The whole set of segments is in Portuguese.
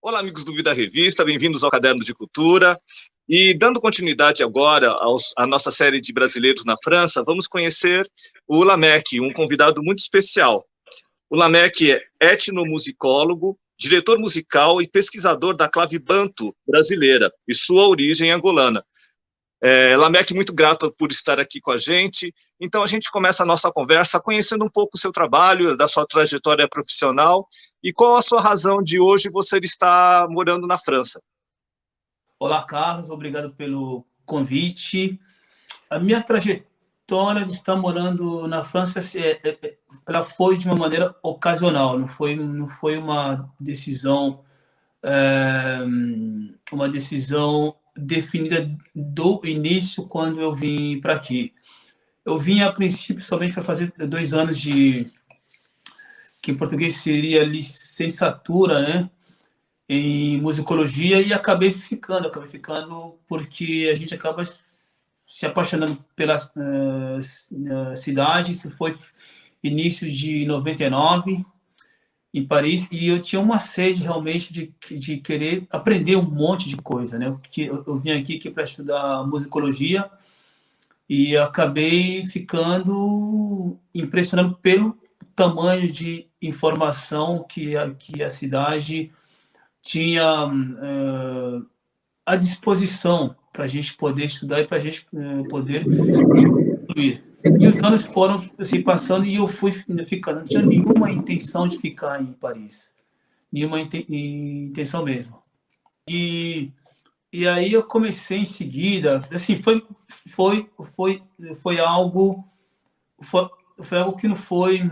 Olá, amigos do Vida Revista, bem-vindos ao Caderno de Cultura. E dando continuidade agora à nossa série de brasileiros na França, vamos conhecer o Lameck, um convidado muito especial. O Lameck é etnomusicólogo, diretor musical e pesquisador da clave banto brasileira e sua origem angolana. Lameck, muito grato por estar aqui com a gente. Então, a gente começa a nossa conversa conhecendo um pouco o seu trabalho, da sua trajetória profissional e qual a sua razão de hoje você estar morando na França. Olá, Carlos, obrigado pelo convite. A minha trajetória de estar morando na França, ela foi de uma maneira ocasional, não foi uma decisão definida do início quando eu vim para aqui. Eu vim, a princípio, somente para fazer 2 anos que em português seria licenciatura, né, em musicologia, e acabei ficando porque a gente acaba se apaixonando pela cidade. Isso foi início de 99, em Paris, e eu tinha uma sede realmente de querer aprender um monte de coisa, né? Eu vim aqui para estudar musicologia e acabei ficando impressionado pelo tamanho de informação que a cidade tinha à disposição para a gente poder estudar e para a gente poder evoluir. E os anos foram assim, passando e eu fui ficando. Não tinha nenhuma intenção de ficar em Paris. Nenhuma intenção mesmo. E aí eu comecei em seguida, assim, foi algo que não foi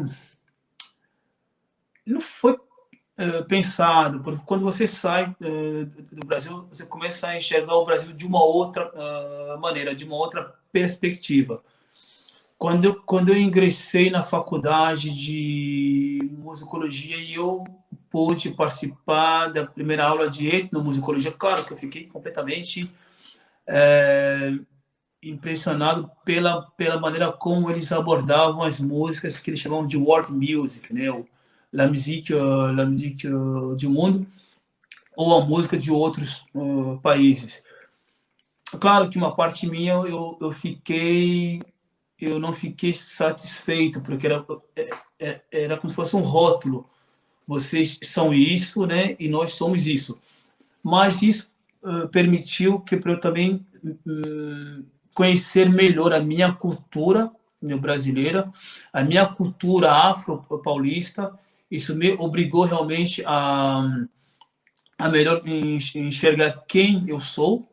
pensado, porque quando você sai do Brasil, você começa a enxergar o Brasil de uma outra maneira, de uma outra perspectiva. Quando eu ingressei na faculdade de musicologia e eu pude participar da primeira aula de etnomusicologia, claro que eu fiquei completamente impressionado pela maneira como eles abordavam as músicas que eles chamavam de world music, né? La musique do mundo, ou a música de outros países. Claro que uma parte minha eu não fiquei satisfeito, porque era como se fosse um rótulo. Vocês são isso, né? E nós somos isso. Mas isso permitiu que eu também conhecer melhor a minha cultura brasileira, a minha cultura afro-paulista. Isso me obrigou realmente a melhor enxergar quem eu sou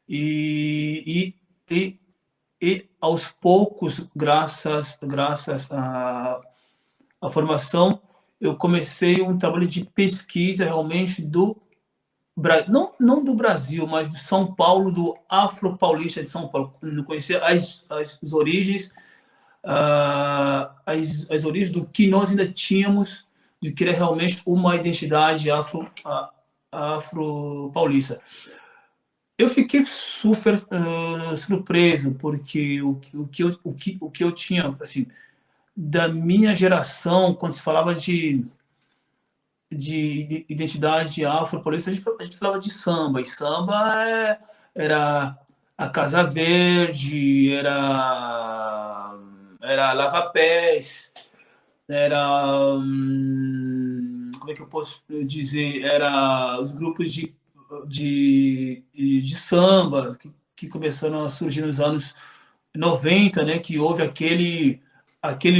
e aos poucos, graças à formação, eu comecei um trabalho de pesquisa realmente não do Brasil, mas de São Paulo, do Afro-Paulista de São Paulo. Eu conhecia as origens, as origens do que nós ainda tínhamos, de que era realmente uma identidade afro-paulista. Eu fiquei super surpreso, porque o que eu tinha, assim, da minha geração, quando se falava de identidade afro-paulista, a gente falava de samba, e samba era a Casa Verde, era Lava-Pés, era, como é que eu posso dizer, era os grupos de samba que começaram a surgir nos anos 90, né, que houve aquele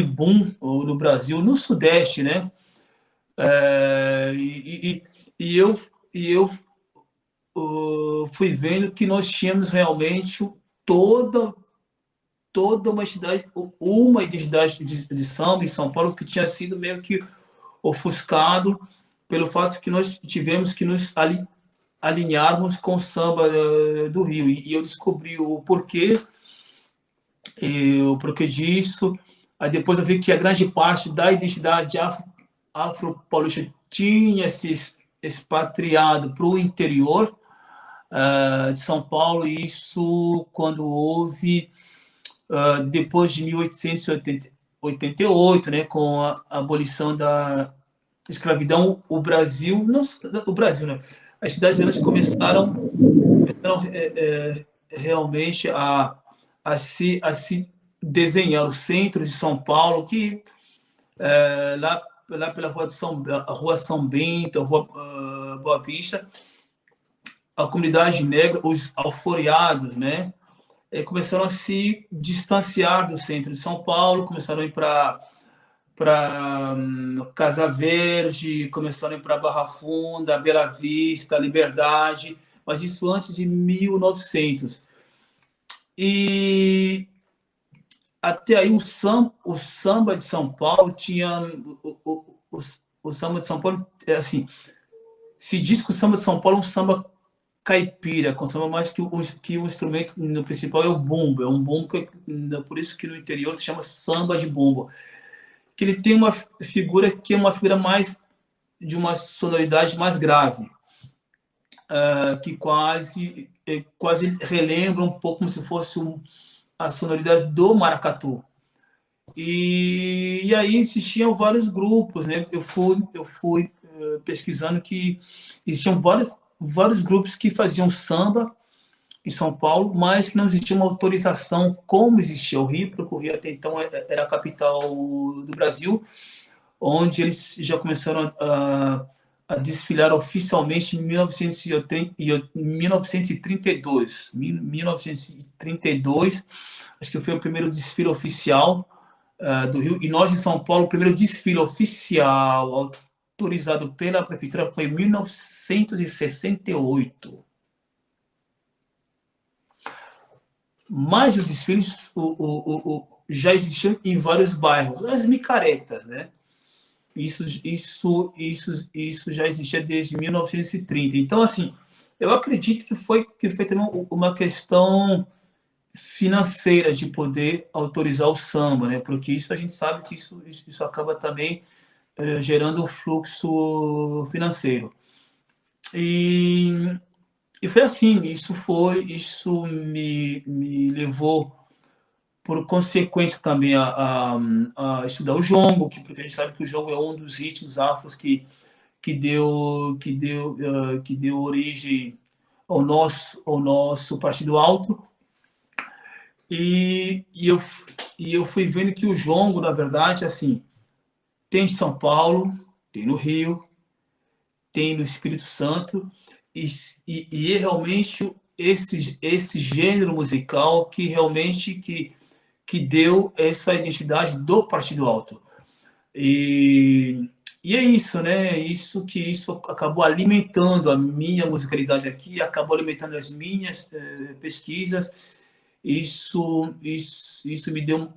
boom no Brasil, no Sudeste, né? E eu fui vendo que nós tínhamos realmente toda uma identidade de samba em São Paulo, que tinha sido meio que ofuscado pelo fato que nós tivemos que nos alinharmos com o samba do Rio. E eu descobri o porquê disso. Aí depois eu vi que a grande parte da identidade afro-paulista tinha se expatriado para o interior de São Paulo, e isso quando houve, depois de 1888, né, com a abolição da escravidão, o Brasil, não o Brasil, né? As cidades elas começaram realmente a se desenhar o centro de São Paulo, que lá pela Rua São Bento, Rua Boa Vista, a comunidade negra, os alforeados, né, começaram a se distanciar do centro de São Paulo, começaram a ir para Casa Verde, começaram a ir para Barra Funda, Bela Vista, Liberdade, mas isso antes de 1900. E até aí o samba de São Paulo tinha o samba de São Paulo assim, se diz que o samba de São Paulo é um samba caipira, com samba mais que o instrumento no principal é o bumbo, é um bumbo por isso que no interior se chama samba de bumbo, que ele tem uma figura que é uma figura mais de uma sonoridade mais grave, que quase relembra um pouco como se fosse a sonoridade do maracatu. E aí existiam vários grupos, né? Eu fui pesquisando que existiam vários grupos que faziam samba em São Paulo, mas que não existia uma autorização como existia o Rio, porque o Rio até então era a capital do Brasil, onde eles já começaram a desfilar oficialmente em 1932. 1932, acho que foi o primeiro desfile oficial do Rio. E nós, em São Paulo, o primeiro desfile oficial autorizado pela prefeitura foi em 1968. Mas os desfiles já existiam em vários bairros, as micaretas, né? Isso já existia desde 1930. Então, assim, eu acredito que foi também uma questão financeira de poder autorizar o samba, né? Porque isso a gente sabe que isso acaba também gerando um fluxo financeiro. E foi assim, isso me levou, por consequência também, a estudar o jongo, porque a gente sabe que o jongo é um dos ritmos afros que deu origem ao nosso Partido Alto. E eu fui vendo que o jongo, na verdade, assim, tem em São Paulo, tem no Rio, tem no Espírito Santo, e é realmente esse gênero musical que realmente que deu essa identidade do Partido Alto. E é isso, né? Isso acabou alimentando a minha musicalidade aqui, acabou alimentando as minhas pesquisas. Isso me deu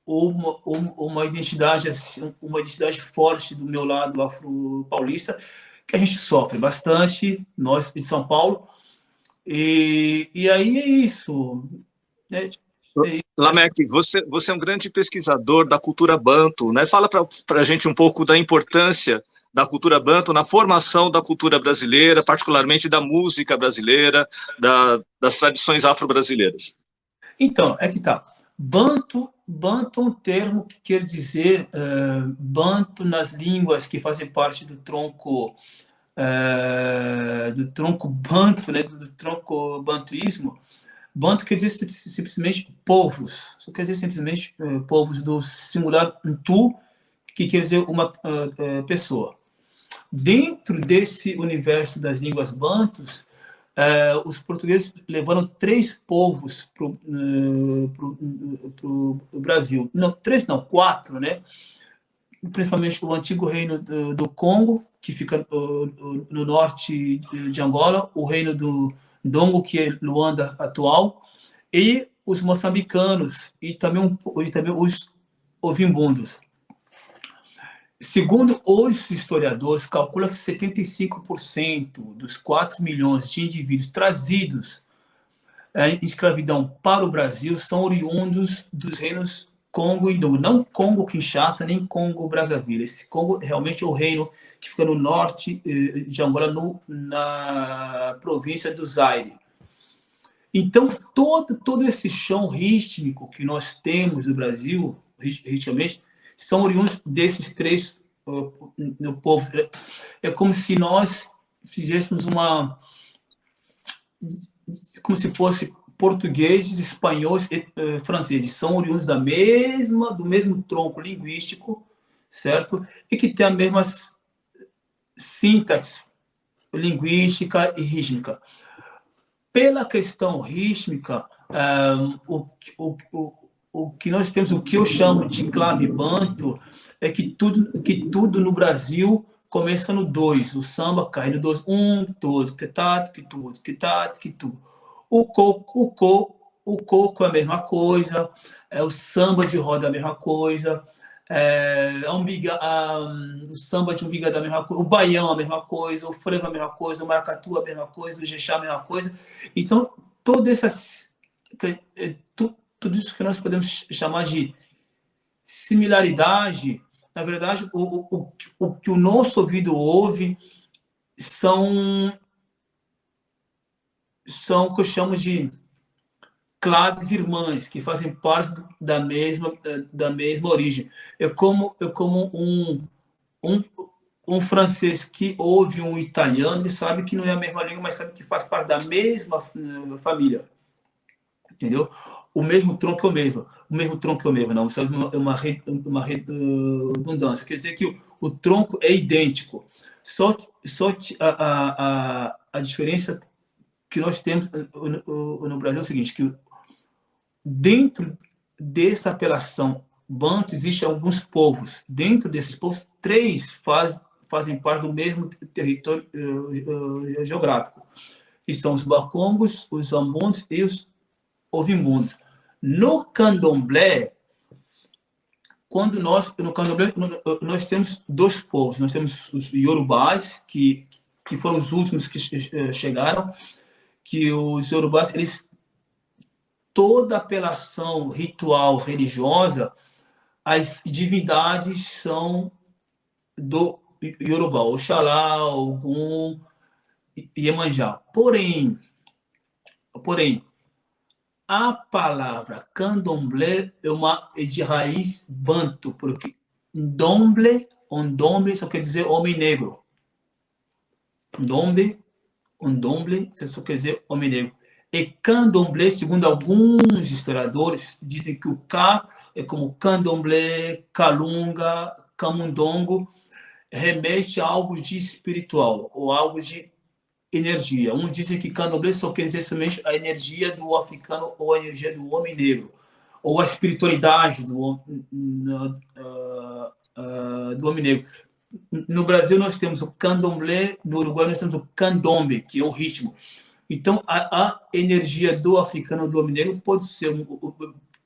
uma identidade, assim, uma identidade forte do meu lado afro-paulista, que a gente sofre bastante, nós de São Paulo. E aí é isso. Lameck, você é um grande pesquisador da cultura banto, né? Fala para a gente um pouco da importância da cultura banto na formação da cultura brasileira, particularmente da música brasileira, das tradições afro-brasileiras. Então, é que tá. Banto é um termo que quer dizer banto nas línguas que fazem parte do tronco banto, né? Do tronco bantuísmo. Banto quer dizer simplesmente povos. Isso quer dizer simplesmente povos do singular tu, que quer dizer uma pessoa. Dentro desse universo das línguas bantus, os portugueses levaram 3 povos para o Brasil. Não, 3 não, 4, né? Principalmente o antigo reino do Congo, que fica no norte de Angola, o reino do Dongo, que é Luanda atual, e os moçambicanos, e também os ovimbundos. Segundo os historiadores, calcula que 75% dos 4 milhões de indivíduos trazidos em escravidão para o Brasil são oriundos dos reinos Congo e Dongo. Não Congo-Kinshasa, nem Congo-Brazzaville. Esse Congo realmente é o reino que fica no norte de Angola, na província do Zaire. Então, todo esse chão rítmico que nós temos no Brasil, ritmicamente, são oriundos desses 3 no povo. É como se nós fizéssemos como se fosse portugueses, espanhóis e franceses. São oriundos do mesmo tronco linguístico, certo? E que tem a mesma sintaxe linguística e rítmica. Pela questão rítmica, o que nós temos, o que eu chamo de clave banto, é que tudo no Brasil começa no 2, o samba cai no 2, 1, 2, que tat, que tu, que tat, que tu. O coco é a mesma coisa, o samba de roda é a mesma coisa, o samba de umbiga é a mesma coisa, o baião é a mesma coisa, o frevo é a mesma coisa, o maracatu é a mesma coisa, o jexá é a mesma coisa. Então, tudo isso que nós podemos chamar de similaridade, na verdade, o que o nosso ouvido ouve são o que eu chamo de claves irmãs, que fazem parte da mesma origem. É como um francês que ouve um italiano e sabe que não é a mesma língua, mas sabe que faz parte da mesma família. Entendeu? O mesmo tronco é o mesmo. O mesmo tronco é o mesmo, não. Sabe, uma redundância. Quer dizer que o tronco é idêntico. Só que a diferença que nós temos no Brasil é o seguinte, que dentro dessa apelação banto existem alguns povos. Dentro desses povos, 3 fazem parte do mesmo território geográfico, que são os bacongos, os ambundos e os ovimbundos. No candomblé, no candomblé, nós temos 2 povos. Nós temos os iorubás, que foram os últimos que chegaram, que os iorubás, toda apelação ritual religiosa, as divindades são do Yorubá, Oxalá, Ogum e Iemanjá. Porém, a palavra candomblé é de raiz banto, porque ondomble só quer dizer homem negro. Ondomble só quer dizer homem negro. E candomblé, segundo alguns historiadores, dizem que o K é como candomblé, calunga, camundongo, remete a algo de espiritual ou algo de energia. Uns dizem que candomblé só quer dizer somente a energia do africano ou a energia do homem negro, ou a espiritualidade do homem negro. No Brasil nós temos o candomblé, no Uruguai nós temos o candombe, que é o ritmo. Então a energia do africano, do homem negro, pode ser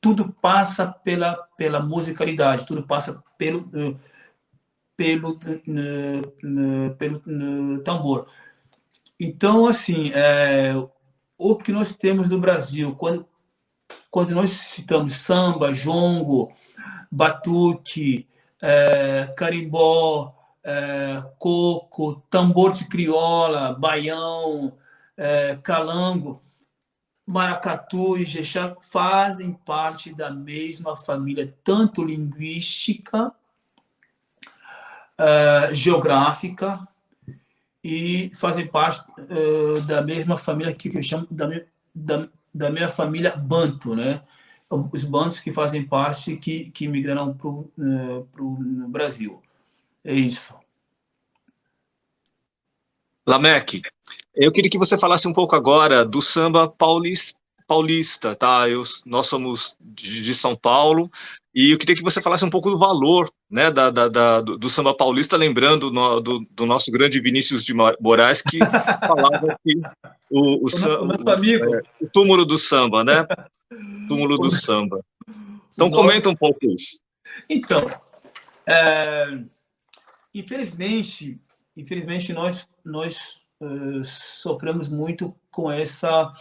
tudo passa pela musicalidade, tudo passa pelo tambor. Então, assim, o que nós temos no Brasil, quando nós citamos samba, jongo, batuque, carimbó, coco, tambor de crioula, baião, calango, maracatu e jexá, fazem parte da mesma família, tanto linguística, geográfica, e fazem parte da mesma família que eu chamo da minha família banto, né? Os bantos que fazem parte, que migraram para o Brasil. É isso. Lameque, eu queria que você falasse um pouco agora do samba paulista, tá? Nós somos de São Paulo, e eu queria que você falasse um pouco do valor, né, do samba paulista, lembrando do nosso grande Vinícius de Moraes, que falava que o túmulo do samba, né? Túmulo do samba. Então, comenta um pouco isso. Então, infelizmente nós sofremos muito com essa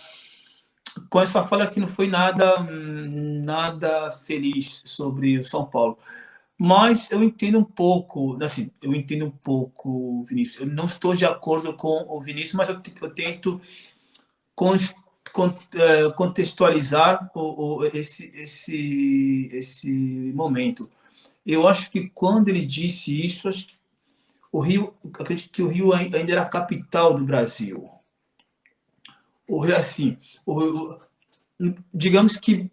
fala que não foi nada feliz sobre o São Paulo. Mas eu entendo um pouco, Vinícius. Eu não estou de acordo com o Vinícius, mas eu tento contextualizar esse momento. Eu acho que quando ele disse isso, acho que o Rio, acredito que o Rio ainda era a capital do Brasil. O Rio, assim, digamos que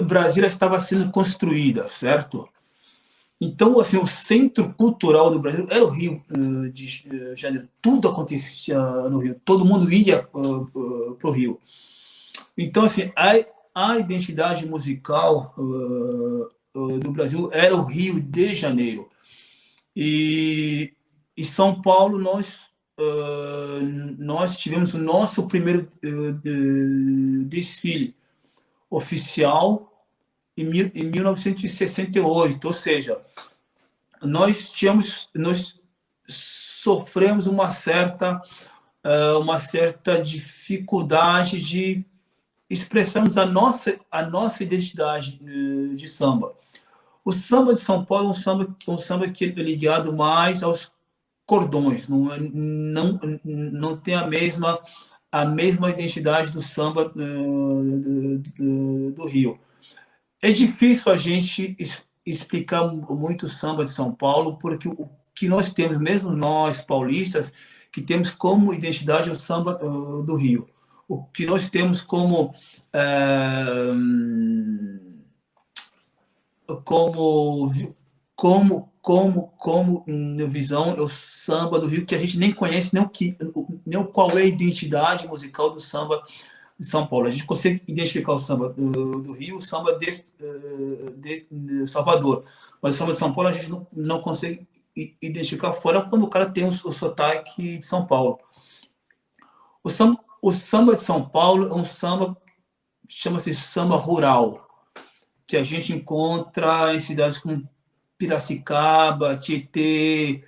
Brasília estava sendo construída, certo? Então, assim, o centro cultural do Brasil era o Rio de Janeiro. Tudo acontecia no Rio. Todo mundo ia para o Rio. Então, assim, a identidade musical do Brasil era o Rio de Janeiro. E São Paulo, nós tivemos o nosso primeiro desfile oficial em 1968, ou seja, nós sofremos uma certa dificuldade de expressarmos a nossa identidade de samba. O samba de São Paulo é um samba que é ligado mais aos cordões, não tem a mesma identidade do samba do Rio. É difícil a gente explicar muito o samba de São Paulo, porque o que nós temos, mesmo nós paulistas, que temos como identidade o samba do Rio. O que nós temos como visão é o samba do Rio, que a gente nem conhece nem qual é a identidade musical do samba de São Paulo. A gente consegue identificar o samba do Rio, o samba de Salvador, mas o samba de São Paulo a gente não consegue identificar, fora quando o cara tem o sotaque de São Paulo. O samba de São Paulo é um samba, chama-se samba rural, que a gente encontra em cidades como Piracicaba, Tietê.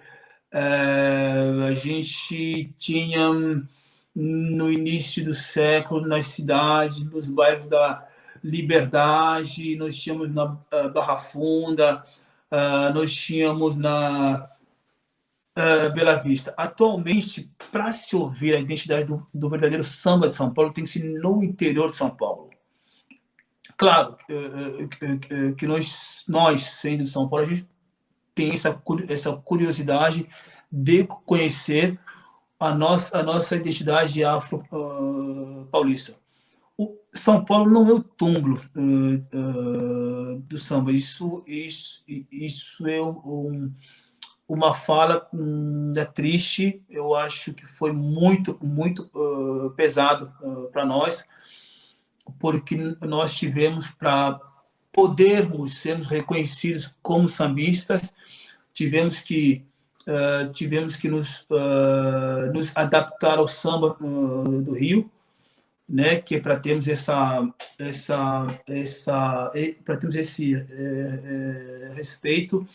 A gente tinha, no início do século, nas cidades, nos bairros da Liberdade, nós tínhamos na Barra Funda, nós tínhamos na Bela Vista. Atualmente, para se ouvir a identidade do verdadeiro samba de São Paulo, tem que ser no interior de São Paulo. Claro que nós, sendo de São Paulo, a gente tem essa curiosidade de conhecer a nossa identidade afro-paulista. São Paulo não é o túmulo do samba. Isso é uma fala triste. Eu acho que foi muito, muito pesado para nós, porque nós tivemos, para podermos sermos reconhecidos como sambistas, tivemos que nos adaptar ao samba do Rio, né, que é para termos para termos esse respeito.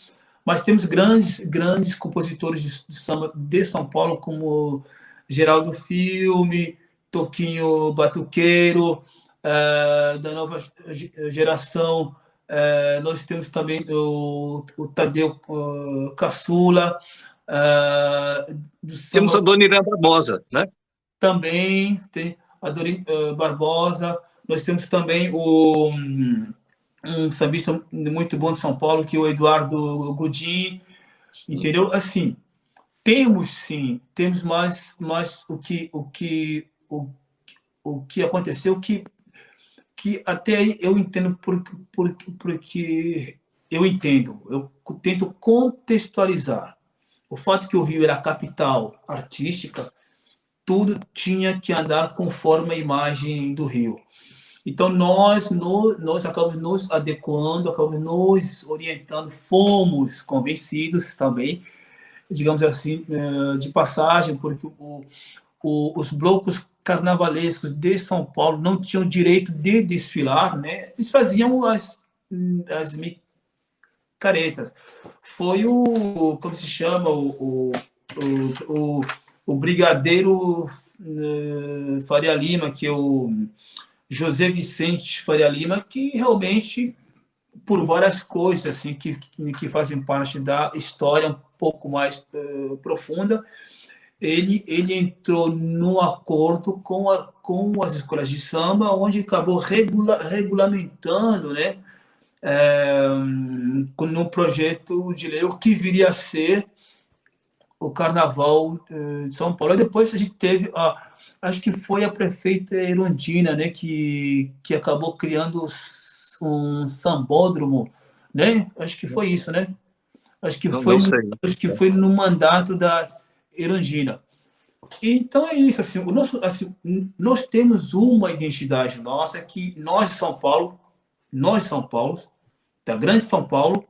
Mas temos grandes compositores de samba de São Paulo, como Geraldo Filme, Toquinho Batuqueiro. Da nova geração, nós temos também o Tadeu Caçula. Temos a Dona Irã Barbosa, né? Também tem a Dona Barbosa. Nós temos também um sambista muito bom de São Paulo, que é o Eduardo Godin. Sim. Entendeu? Assim, temos mais o que aconteceu, que até aí eu entendo, porque eu tento contextualizar. O fato que o Rio era a capital artística, tudo tinha que andar conforme a imagem do Rio. Então, nós acabamos nos adequando, acabamos nos orientando, fomos convencidos também, digamos assim, de passagem, porque os blocos carnavalescos de São Paulo não tinham direito de desfilar, né? Eles faziam as micaretas. Foi como se chama, o brigadeiro Faria Lima, que é o José Vicente Faria Lima, que realmente, por várias coisas assim, que fazem parte da história um pouco mais profunda, ele entrou no acordo com as escolas de samba, onde acabou regulamentando, né, no projeto de lei o que viria a ser o Carnaval de São Paulo. E depois a gente teve, acho que foi a prefeita Erundina, né, que acabou criando um sambódromo, né? Acho que foi isso, né? Acho que Não, foi, não sei. acho que foi no mandato da Erundina. Então é isso, assim, assim, nós temos uma identidade nossa que nós São Paulo, da grande São Paulo,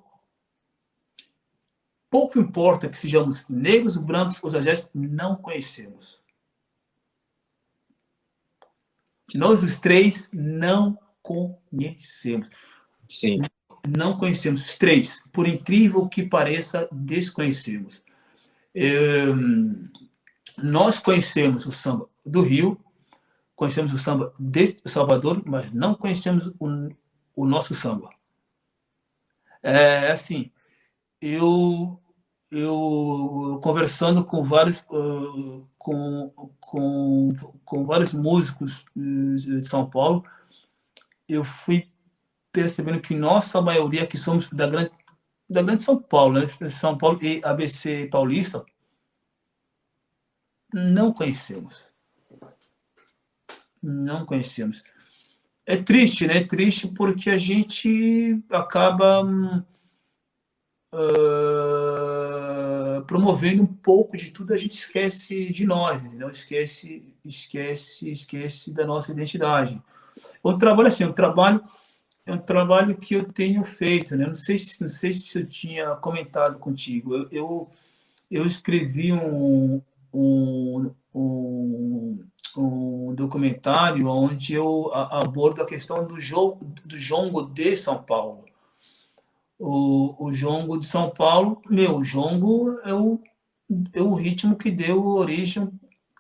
pouco importa que sejamos negros, brancos ou asiáticos, não conhecemos. Nós os três não conhecemos. Sim. Não conhecemos os três. Por incrível que pareça, desconhecemos. Nós conhecemos o samba do Rio, conhecemos o samba de Salvador, mas não conhecemos o nosso samba. Assim, eu conversando com vários com vários músicos de São Paulo, eu fui percebendo que nossa maioria que somos da grande São Paulo, né? São Paulo e ABC Paulista, não conhecemos. Não conhecemos. É triste, né? É triste porque a gente acaba promovendo um pouco de tudo, a gente esquece de nós, entendeu? Esquece da nossa identidade. O trabalho assim, é um trabalho que eu tenho feito, né? Não sei se eu tinha comentado contigo. Eu escrevi um documentário onde eu abordo a questão do jongo de São Paulo. O jongo de São Paulo, o jongo é o ritmo que deu origem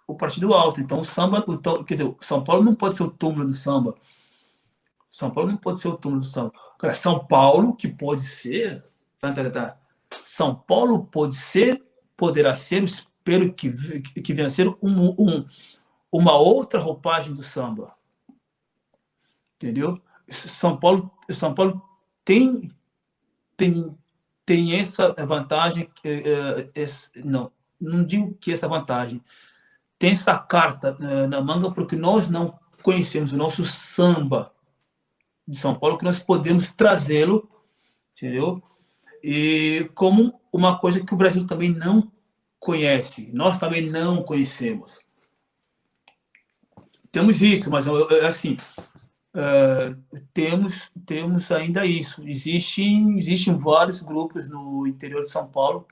ao Partido Alto. Então, o samba, quer dizer, São Paulo não pode ser o túmulo do samba. São Paulo não pode ser o túmulo do samba. São Paulo, que pode ser. São Paulo pode ser, poderá ser, espero que venha a ser uma outra roupagem do samba. Entendeu? São Paulo tem essa vantagem, não digo que essa vantagem, tem essa carta na manga porque nós não conhecemos o nosso samba de São Paulo, que nós podemos trazê-lo, entendeu? E como uma coisa que o Brasil também não conhece, nós também não conhecemos. Temos isso, mas assim, temos ainda isso. Existem vários grupos no interior de São Paulo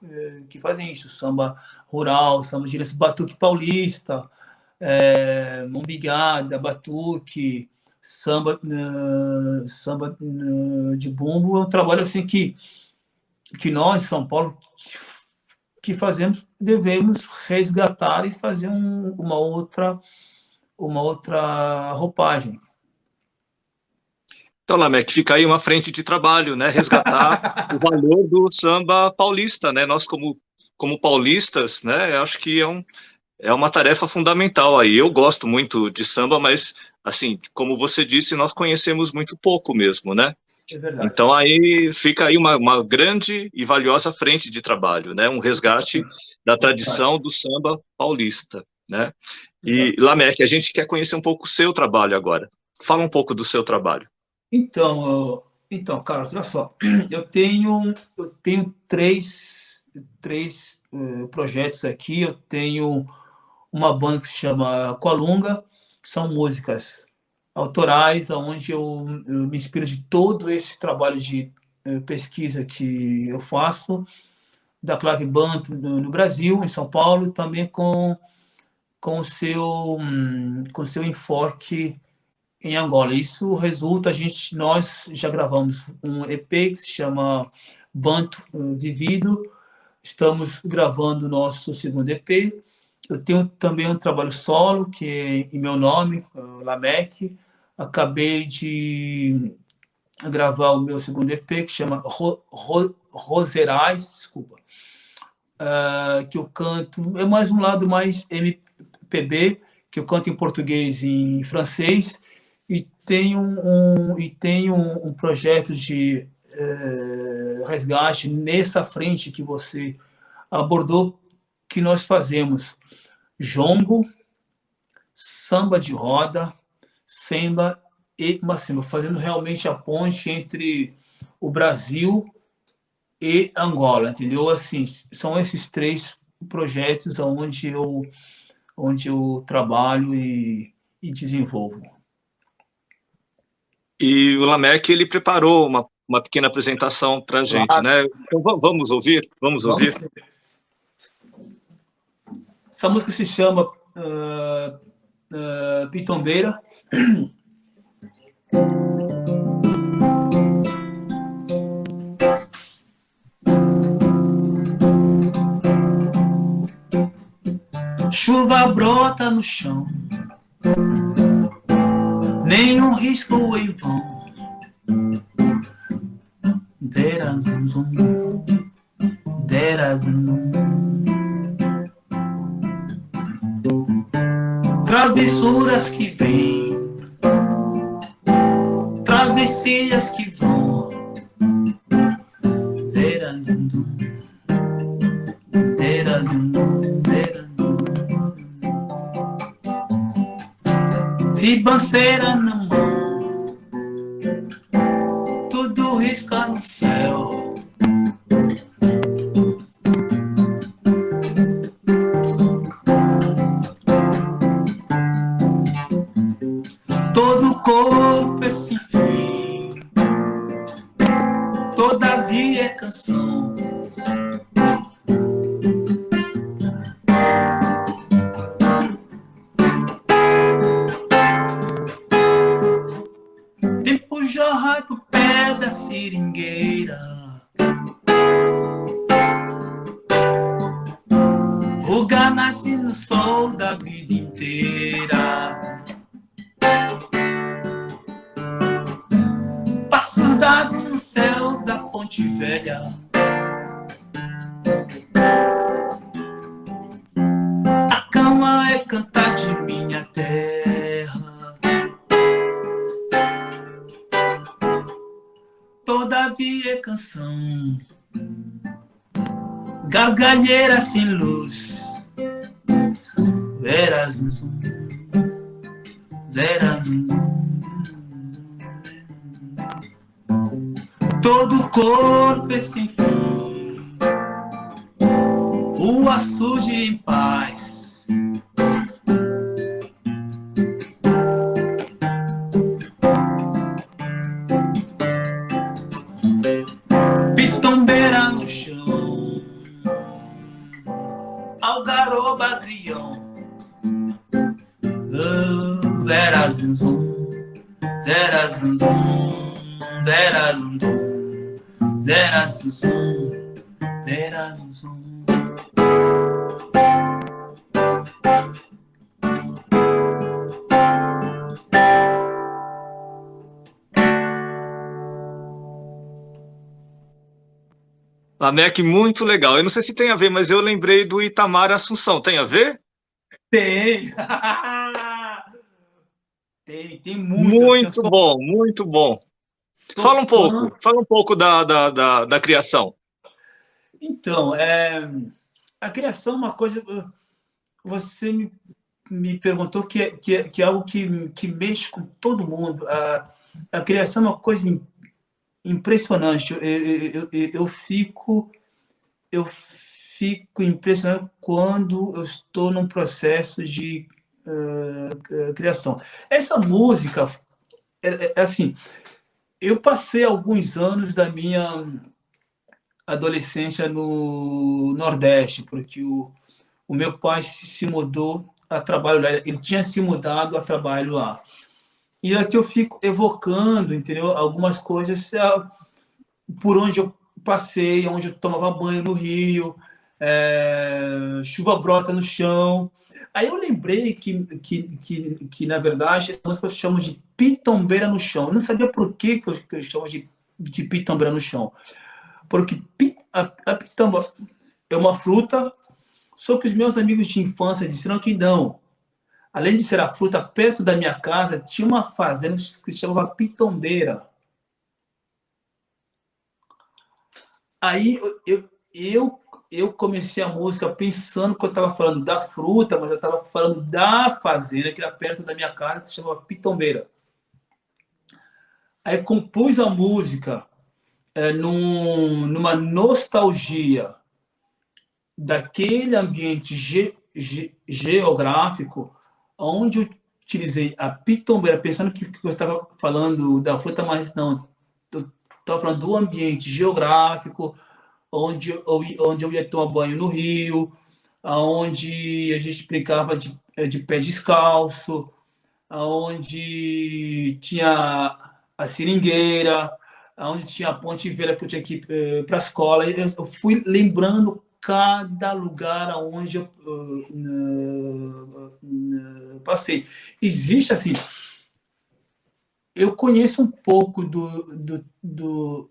que fazem isso, samba rural, samba de batuque paulista, mombigada, batuque, samba de bumbo. É um trabalho assim que nós, São Paulo, que fazemos, devemos resgatar e fazer uma outra roupagem. Então, Lameck, fica aí uma frente de trabalho, né? Resgatar o valor do samba paulista, né? Nós, como paulistas, né? Eu acho que é uma tarefa fundamental aí. Eu gosto muito de samba, mas, assim, como você disse, nós conhecemos muito pouco mesmo, né? É verdade. Então, aí fica aí uma grande e valiosa frente de trabalho, né? Um resgate da tradição do samba paulista, né? E, Lameck, a gente quer conhecer um pouco o seu trabalho agora. Fala um pouco do seu trabalho. Então, Carlos, olha só, eu tenho três projetos aqui. Eu tenho uma banda que se chama Coalunga, que são músicas autorais, onde eu me inspiro de todo esse trabalho de pesquisa que eu faço, da clave banto no Brasil, em São Paulo, também com o seu enfoque em Angola. Isso resulta, nós já gravamos um EP que se chama Banto Vivido, estamos gravando o nosso segundo EP. Eu tenho também um trabalho solo, que é em meu nome, Lameck. Acabei de gravar o meu segundo EP, que chama Roserais, desculpa, que eu canto, é mais um lado mais MPB, que eu canto em português e em francês, e tem um projeto de resgate nessa frente que você abordou, que nós fazemos jongo, samba de roda, samba e macimba, fazendo realmente a ponte entre o Brasil e Angola, entendeu? Assim, são esses 3 projetos onde eu trabalho e desenvolvo. E o Lameck, ele preparou uma pequena apresentação para a gente, né? Então, vamos ouvir? Vamos ouvir? Essa música se chama Pitombeira. Chuva brota no chão, nenhum risco em vão. Dera zum zum, dera zum zum. Travessuras que vêm, travessias que vão. Dera zum zum, dera zum zum, dera zum zum. Ribanceira na mão, tudo risca no céu. Todo corpo é sem fim, todavia é canção. Tempo jorra do pé da seringueira, ruga nasce no sol da vida inteira. Passos dados no céu da Ponte Velha, a cama é cantar de minha terra. Todavia é canção, gargalheira sem luz. Veras no som, veras no som. Todo corpo é sem fim, rua surge em paz. Pitombeira no chão, algaroba grião. Zera zum zum, zera zum zum, zera zum zum. Zera zum zum, zera zum zum. Lameck, muito legal. Eu não sei se tem a ver, mas eu lembrei do Itamar Assunção. Tem a ver? Tem! tem muito. Muito bom, muito bom. Fala um pouco da criação. Então, a criação é uma coisa. Você me perguntou que é algo que mexe com todo mundo. A criação é uma coisa impressionante. Eu fico impressionado quando eu estou num processo de criação. Essa música, assim, eu passei alguns anos da minha adolescência no Nordeste, porque o meu pai se mudou a trabalho lá. Ele tinha se mudado a trabalho lá. E aqui eu fico evocando, entendeu? Algumas coisas por onde eu passei, onde eu tomava banho no rio, chuva brota no chão. Aí eu lembrei que na verdade, essa música eu chamo de pitombeira no chão. Eu não sabia por que eu chamo de pitombeira no chão. Porque a pitamba é uma fruta, só que os meus amigos de infância disseram que não. além de ser a fruta, perto da minha casa tinha uma fazenda que se chamava Pitombeira. Aí eu comecei a música pensando que eu estava falando da fruta, mas eu estava falando da fazenda que era perto da minha casa, que se chamava Pitombeira. Aí compus a música numa nostalgia daquele ambiente geográfico, onde eu utilizei a pitombeira, pensando que eu estava falando da fruta, mas não, eu estava falando do ambiente geográfico, onde eu ia tomar banho no rio, onde a gente brincava de pé descalço, onde tinha a seringueira, onde tinha a ponte velha que eu tinha que ir para a escola. Eu fui lembrando cada lugar onde eu passei. Existe assim, eu conheço um pouco do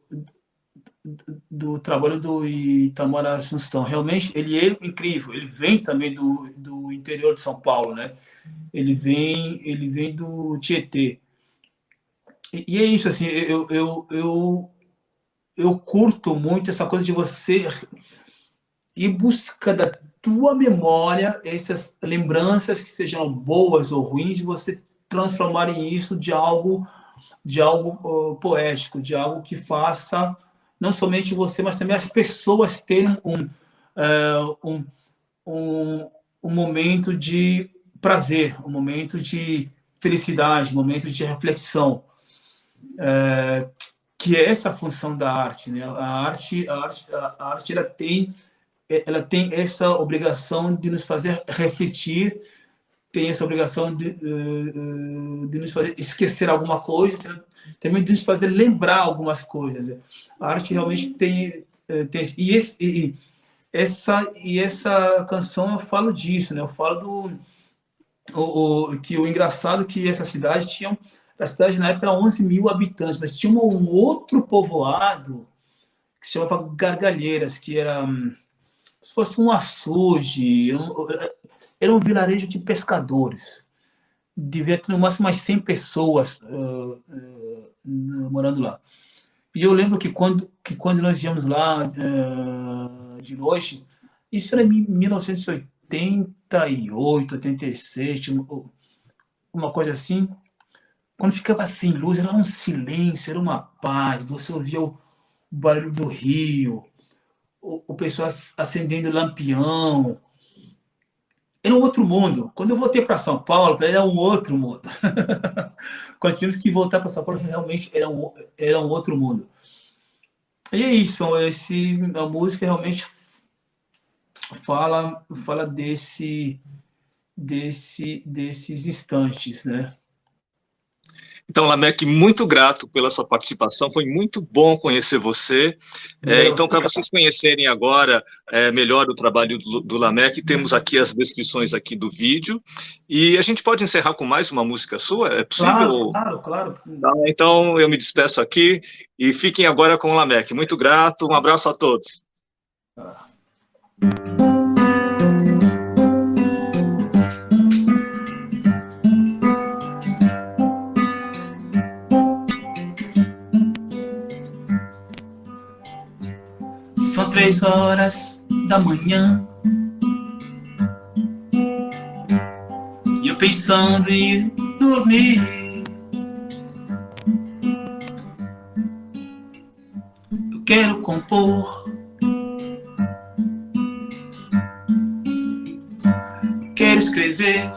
trabalho do Itamar Assunção. Realmente, ele é incrível. Ele vem também do interior de São Paulo, né? Ele vem do Tietê. E é isso, assim, eu curto muito essa coisa de você ir buscar da tua memória essas lembranças que sejam boas ou ruins e você transformar isso de algo poético, de algo que faça não somente você, mas também as pessoas terem um, um momento de prazer, um momento de felicidade, um momento de reflexão, que é essa função da arte, né? A arte ela tem essa obrigação de nos fazer refletir, tem essa obrigação de nos fazer esquecer alguma coisa, também de nos fazer lembrar algumas coisas. A arte realmente tem essa canção eu falo disso, né? Eu falo que o engraçado é que essa cidade tinha, a cidade na época era 11 mil habitantes, mas tinha um outro povoado que se chamava Gargalheiras, que era se fosse um açude, era um vilarejo de pescadores. Devia ter no máximo mais 100 pessoas morando lá. E eu lembro que quando nós íamos lá de noite, isso era em 1988, 86, uma coisa assim. Quando ficava sem luz, era um silêncio, era uma paz. Você ouvia o barulho do rio, o pessoal acendendo lampião. Era um outro mundo. Quando eu voltei para São Paulo, era um outro mundo. Quando tivemos que voltar para São Paulo, realmente era um outro mundo. E é isso. A música realmente fala desses instantes, né? Então, Lameck, muito grato pela sua participação, foi muito bom conhecer você. Então, para vocês conhecerem agora melhor o trabalho do Lameck, temos aqui as descrições aqui do vídeo, e a gente pode encerrar com mais uma música sua? É possível? Claro. Então, eu me despeço aqui, e fiquem agora com o Lameck. Muito grato, um abraço a todos. São 3 horas da manhã e eu pensando em ir dormir. Eu quero compor, quero escrever.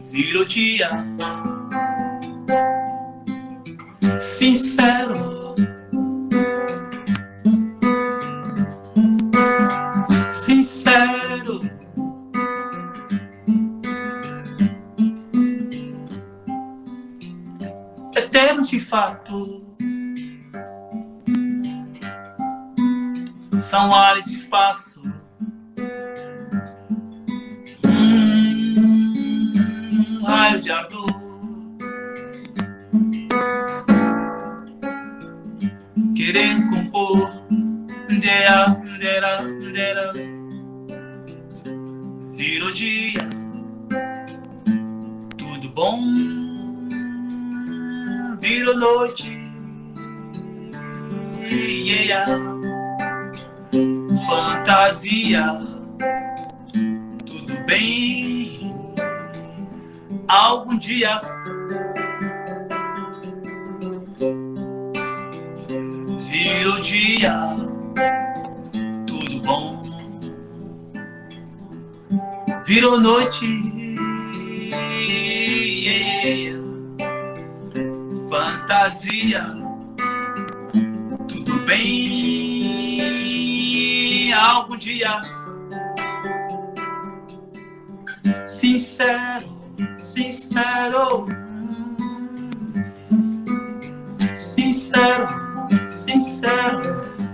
Virou dia sincero, eterno de fato, são áreas de espaço, raio de ardor, querendo compor, Virou dia, tudo bom. Virou noite, yeah. Fantasia, tudo bem. Algum dia virou dia, tudo bom. Virou noite, yeah. Fantasia, tudo bem. Algum dia sincero, sincero, sincero, sincero.